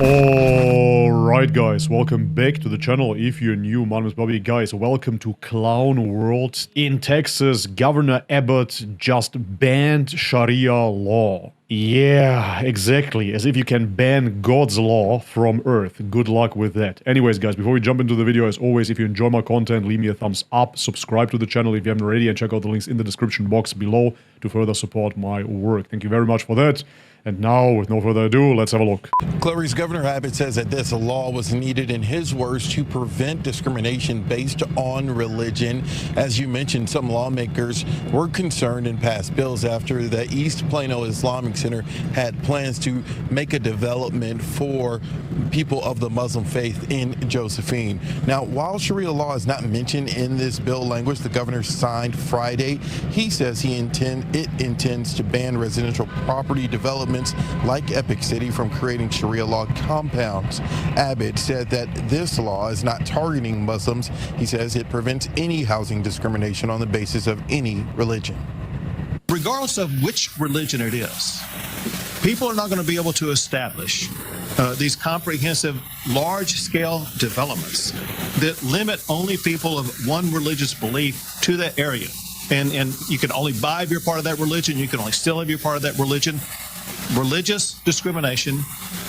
Alright guys, welcome back to the channel. If you're new, my name is Bobby. Guys, welcome to Clown World. In Texas, Governor Abbott just banned Sharia law. Yeah, exactly. As if you can ban God's law from Earth. Good luck with that. Anyways, guys, before we jump into the video, as always, if you enjoy my content, leave me a thumbs up, subscribe to the channel if you haven't already, and check out the links in the description box below to further support my work. Thank you very much for that. And now, with no further ado, let's have a look. Cleric's Governor Abbott says that this law was needed, in his words, to prevent discrimination based on religion. As you mentioned, some lawmakers were concerned and passed bills after the East Plano Islamic Center had plans to make a development for people of the Muslim faith in Josephine. Now, while Sharia law is not mentioned in this bill language the governor signed Friday, he says it intends to ban residential property development like Epic City from creating Sharia law compounds. Abbott said that this law is not targeting Muslims. He says it prevents any housing discrimination on the basis of any religion. Regardless of which religion it is, people are not going to be able to establish these comprehensive, large-scale developments that limit only people of one religious belief to that area. And you can only buy if you're part of that religion. You can only steal if you're part of that religion. Religious discrimination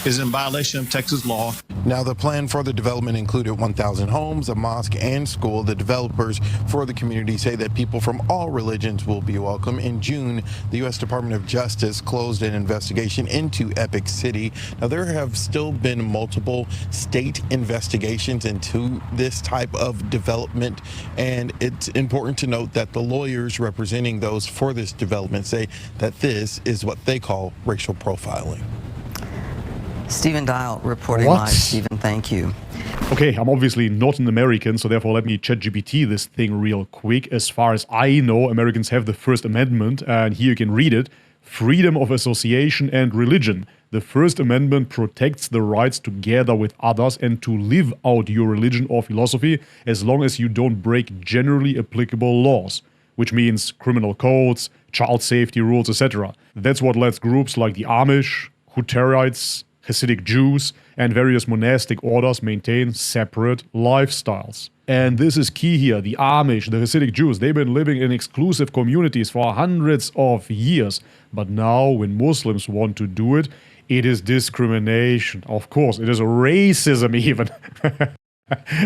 is in violation of Texas law. Now, the plan for the development included 1,000 homes, a mosque, and school. The developers for the community say that people from all religions will be welcome. In June, the U.S. Department of Justice closed an investigation into Epic City. Now, there have still been multiple state investigations into this type of development, and it's important to note that the lawyers representing those for this development say that this is what they call racial profiling. Stephen Dial reporting live. Stephen, thank you. Okay, I'm obviously not an American, so therefore let me ChatGPT this thing real quick. As far as I know, Americans have the First Amendment, and here you can read it. Freedom of association and religion. The First Amendment protects the rights to gather with others and to live out your religion or philosophy as long as you don't break generally applicable laws, which means criminal codes, child safety rules, etc. That's what lets groups like the Amish, Hutterites, Hasidic Jews, and various monastic orders maintain separate lifestyles. And this is key here. The Amish, the Hasidic Jews, they've been living in exclusive communities for hundreds of years. But now, when Muslims want to do it, it is discrimination. Of course, it is racism even.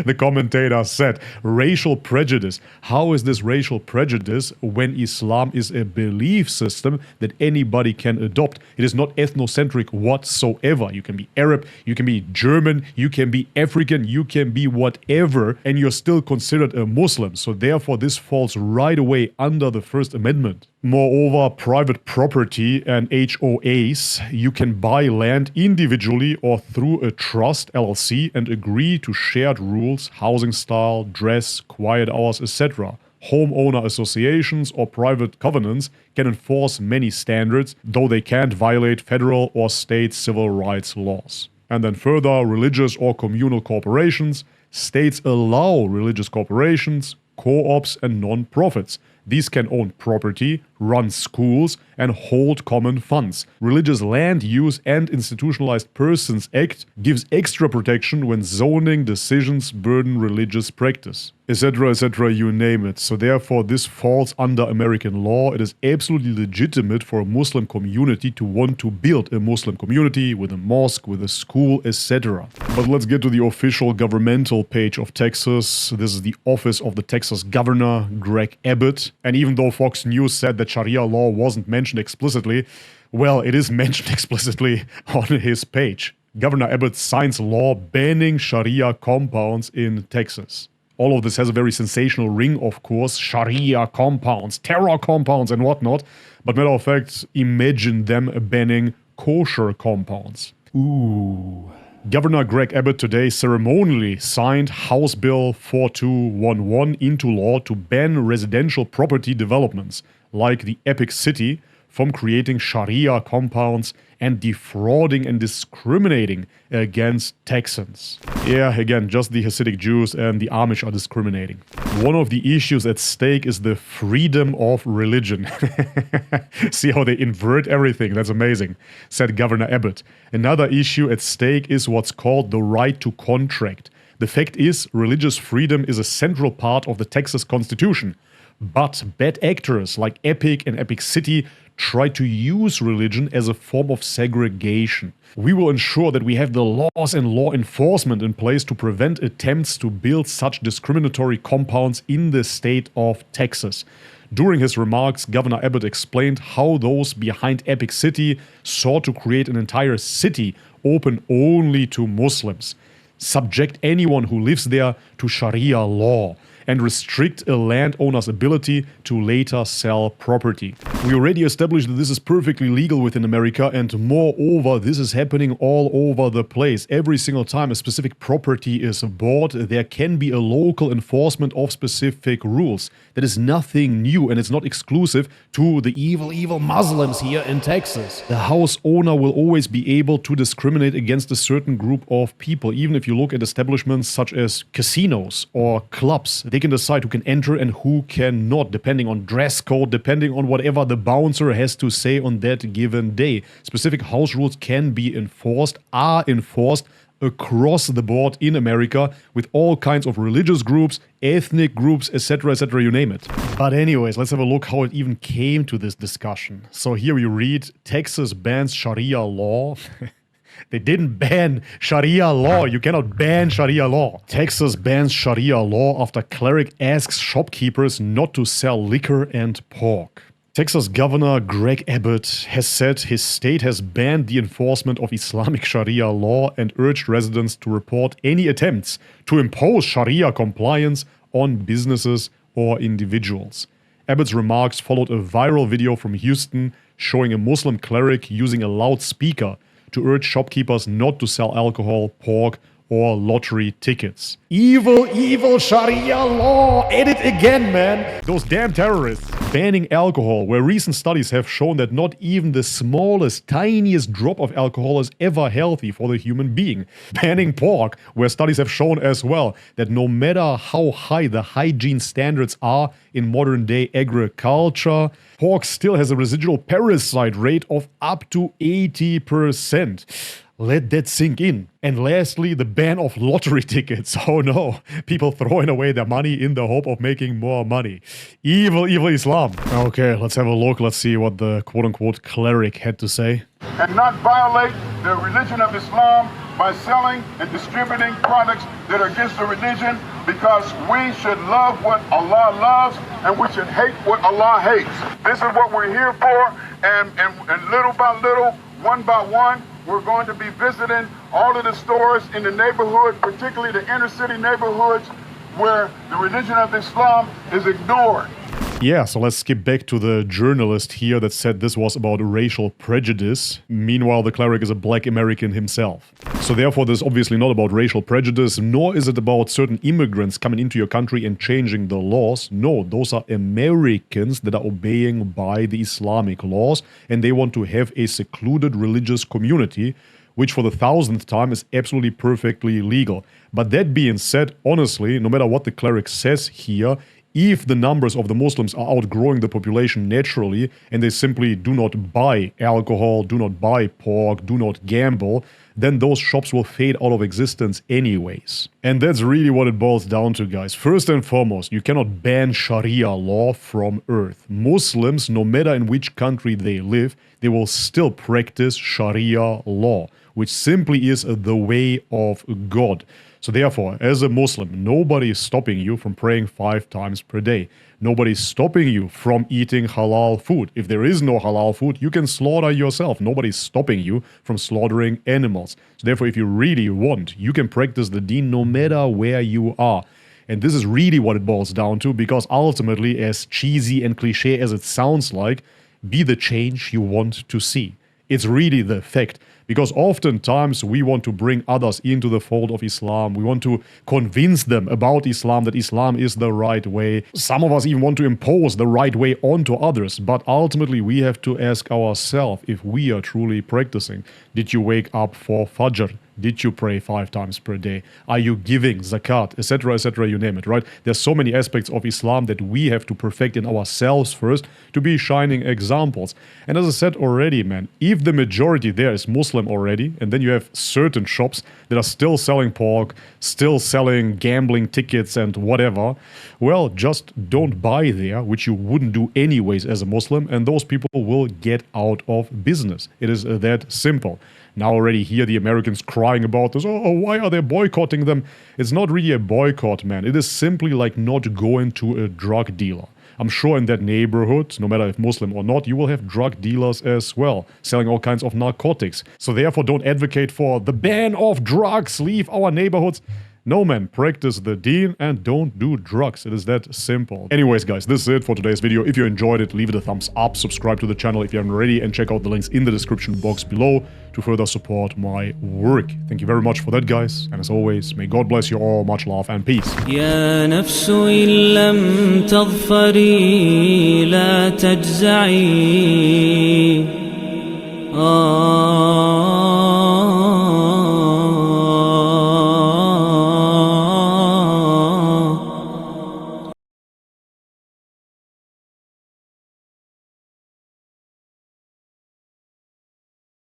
The commentator said, racial prejudice. How is this racial prejudice when Islam is a belief system that anybody can adopt? It is not ethnocentric whatsoever. You can be Arab, you can be German, you can be African, you can be whatever, and you're still considered a Muslim. So therefore, this falls right away under the First Amendment. Moreover, private property and HOAs, you can buy land individually or through a trust LLC and agree to shared rules, housing style, dress, quiet hours, etc. Homeowner associations or private covenants can enforce many standards, though they can't violate federal or state civil rights laws. And then further, religious or communal corporations. States allow religious corporations, co-ops, and non-profits. These can own property, run schools, and hold common funds. Religious Land Use and Institutionalized Persons Act gives extra protection when zoning decisions burden religious practice, etc., you name it. So therefore, this falls under American law. It is absolutely legitimate for a Muslim community to want to build a Muslim community with a mosque, with a school, etc. But let's get to the official governmental page of Texas. This is the office of the Texas Governor, Greg Abbott. And even though Fox News said that Sharia law wasn't mentioned explicitly, well, it is mentioned explicitly on his page. Governor Abbott signs law banning Sharia compounds in Texas. All of this has a very sensational ring, of course. Sharia compounds, terror compounds, and whatnot. But matter of fact, imagine them banning kosher compounds. Ooh. Governor Greg Abbott today ceremonially signed House Bill 4211 into law to ban residential property developments like the Epic City from creating Sharia compounds and defrauding and discriminating against Texans. Yeah, again, just the Hasidic Jews and the Amish are discriminating. One of the issues at stake is the freedom of religion. See how they invert everything, that's amazing, said Governor Abbott. Another issue at stake is what's called the right to contract. The fact is, religious freedom is a central part of the Texas Constitution. But bad actors like Epic and Epic City try to use religion as a form of segregation. We will ensure that we have the laws and law enforcement in place to prevent attempts to build such discriminatory compounds in the state of Texas. During his remarks, Governor Abbott explained how those behind Epic City sought to create an entire city open only to Muslims, subject anyone who lives there to Sharia law, and restrict a landowner's ability to later sell property. We already established that this is perfectly legal within America, and moreover, this is happening all over the place. Every single time a specific property is bought, there can be a local enforcement of specific rules. That is nothing new, and it's not exclusive to the evil Muslims here in Texas. The house owner will always be able to discriminate against a certain group of people, even if you look at establishments such as casinos or clubs. They can decide who can enter and who cannot, depending on dress code, depending on whatever the bouncer has to say on that given day. Specific house rules can be enforced, are enforced across the board in America with all kinds of religious groups, ethnic groups, etc., you name it. But anyways, let's have a look how it even came to this discussion. So here we read, Texas bans Sharia law. They didn't ban Sharia law. You cannot ban Sharia law. Texas bans Sharia law after Cleric asks shopkeepers not to sell liquor and pork. Texas Governor Greg Abbott has said his state has banned the enforcement of Islamic Sharia law and urged residents to report any attempts to impose Sharia compliance on businesses or individuals. Abbott's remarks followed a viral video from Houston showing a Muslim cleric using a loudspeaker to urge shopkeepers not to sell alcohol, pork, or lottery tickets. Evil Sharia law! At it again, man! Those damn terrorists. Banning alcohol, where recent studies have shown that not even the smallest, tiniest drop of alcohol is ever healthy for the human being. Banning pork, where studies have shown as well that no matter how high the hygiene standards are in modern day agriculture, pork still has a residual parasite rate of up to 80%. Let that sink in. And lastly, the ban of lottery tickets. Oh no, people throwing away their money in the hope of making more money. Evil Islam. Okay, let's have a look. Let's see what the quote-unquote cleric had to say. And not violate the religion of Islam by selling and distributing products that are against the religion, because we should love what Allah loves and we should hate what Allah hates. This is what we're here for, and little by little, one by one, we're going to be visiting all of the stores in the neighborhood, particularly the inner city neighborhoods where the religion of Islam is ignored. Yeah, so let's skip back to the journalist here that said this was about racial prejudice. Meanwhile, the cleric is a black American himself. So therefore, this is obviously not about racial prejudice, nor is it about certain immigrants coming into your country and changing the laws. No, those are Americans that are obeying by the Islamic laws, and they want to have a secluded religious community, which for the 1000th time is absolutely perfectly legal. But that being said, honestly, no matter what the cleric says here, if the numbers of the Muslims are outgrowing the population naturally and they simply do not buy alcohol, do not buy pork, do not gamble, then those shops will fade out of existence anyways. And that's really what it boils down to, guys. First and foremost, you cannot ban Sharia law from earth. Muslims, no matter in which country they live, they will still practice Sharia law, which simply is the way of God. So therefore, as a Muslim, nobody is stopping you from praying 5 times per day. Nobody is stopping you from eating halal food. If there is no halal food, you can slaughter yourself. Nobody is stopping you from slaughtering animals. So therefore, if you really want, you can practice the deen no matter where you are. And this is really what it boils down to, because ultimately, as cheesy and cliche as it sounds like, be the change you want to see. It's really the fact. Because oftentimes we want to bring others into the fold of Islam. We want to convince them about Islam, that Islam is the right way. Some of us even want to impose the right way onto others. But ultimately we have to ask ourselves if we are truly practicing. Did you wake up for Fajr? Did you pray 5 times per day? Are you giving zakat, etc., you name it, right? There's so many aspects of Islam that we have to perfect in ourselves first to be shining examples. And as I said already, man, if the majority there is Muslim already, and then you have certain shops that are still selling pork, still selling gambling tickets and whatever, well, just don't buy there, which you wouldn't do anyways as a Muslim, and those people will get out of business. It is that simple. Now already hear the Americans crying about this, oh, why are they boycotting them? It's not really a boycott, man. It is simply like not going to a drug dealer. I'm sure in that neighborhood, no matter if Muslim or not, you will have drug dealers as well, selling all kinds of narcotics. So therefore don't advocate for the ban of drugs, leave our neighborhoods. No, man, practice the deen and don't do drugs. It is that simple. Anyways, guys, this is it for today's video. If you enjoyed it, leave it a thumbs up, subscribe to the channel if you haven't already, and check out the links in the description box below to further support my work. Thank you very much for that, guys. And as always, may God bless you all. Much love and peace. يا نفس إن لم تظفري لا تجزعي